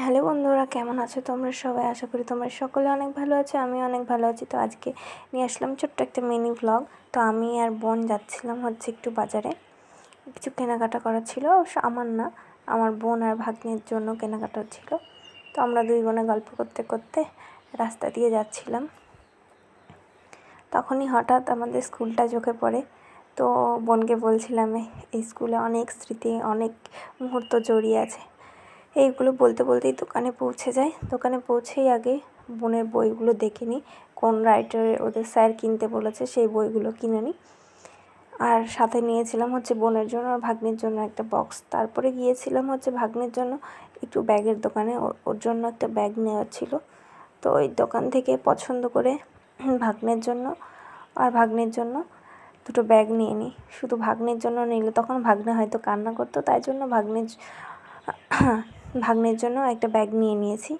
Hello বন্ধুরা, কেমন আছো তোমরা সবাই? আশা করি তোমরা সকলে অনেক ভালো আছো। আমি অনেক ভালো আছি। তো আজকে নিয়ে আসলাম ছোট্ট একটা মিনি ব্লগ। তো আমি আর বোন যাচ্ছিলাম একটু বাজারে, কিছু কেনাকাটা করার ছিল। অবশ্য আমার না, আমার বোন আর ভাগ্নের জন্য কেনাকাটা ছিল। তো আমরা দুই বোনে গল্প করতে করতে রাস্তা দিয়ে যাচ্ছিলাম। তখনই হঠাৎ আমাদের স্কুলটা চোখে পড়ে। তো বোনকে বলছিলাম, এই স্কুলে অনেক স্মৃতি, অনেক মুহূর্ত জড়িয়ে আছে। এইগুলো বলতে বলতেই দোকানে পৌঁছে যাই। দোকানে পৌঁছেই আগে বোনের বইগুলো দেখে নিই, কোন রাইটারের ওদের স্যার কিনতে বলেছে সেই বইগুলো কিনে নিই। আর সাথে নিয়েছিলাম বোনের জন্য আর ভাগ্নের জন্য একটা বক্স। তারপরে গিয়েছিলাম ভাগ্নের জন্য একটু ব্যাগের দোকানে, ওর জন্য একটা ব্যাগ নেওয়ার ছিল। তো ওই দোকান থেকে পছন্দ করে ভাগ্নের জন্য আর ভাগ্নের জন্য দুটো ব্যাগ নিয়ে নিই। শুধু ভাগ্নের জন্য নিলে তখন ভাগ্নে হয়তো কান্না করতো, তাই জন্য ভাগ্নের জন্য একটা ব্যাগ নিয়ে নিয়েছি।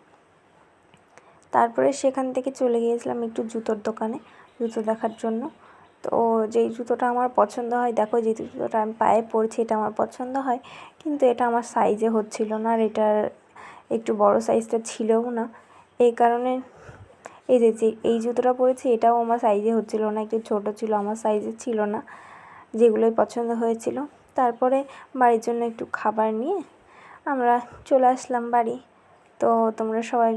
তারপরে সেখান থেকে চলে গিয়েছিলাম একটু জুতোর দোকানে, জুতো দেখার জন্য। তো যেই জুতোটা আমার পছন্দ হয়, দেখো যে জুতোটা আমি পায়ে পরছি এটা আমার পছন্দ হয়, কিন্তু এটা আমার সাইজে হচ্ছিল না, আর এটার একটু বড় সাইজটা ছিলও না। এই কারণে এই জুতোটা পরেছি এটাও আমার সাইজে হচ্ছিল না, একটু ছোটো ছিল, আমার সাইজে ছিল না, যেগুলোই পছন্দ হয়েছিল। তারপরে বাড়ির জন্য একটু খাবার নিয়ে আমরা চলে আসলাম বাড়ি। তো তোমরা সবাই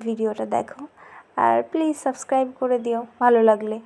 ভিডিওটা দেখো আর প্লিজ সাবস্ক্রাইব করে দিও ভালো লাগলে।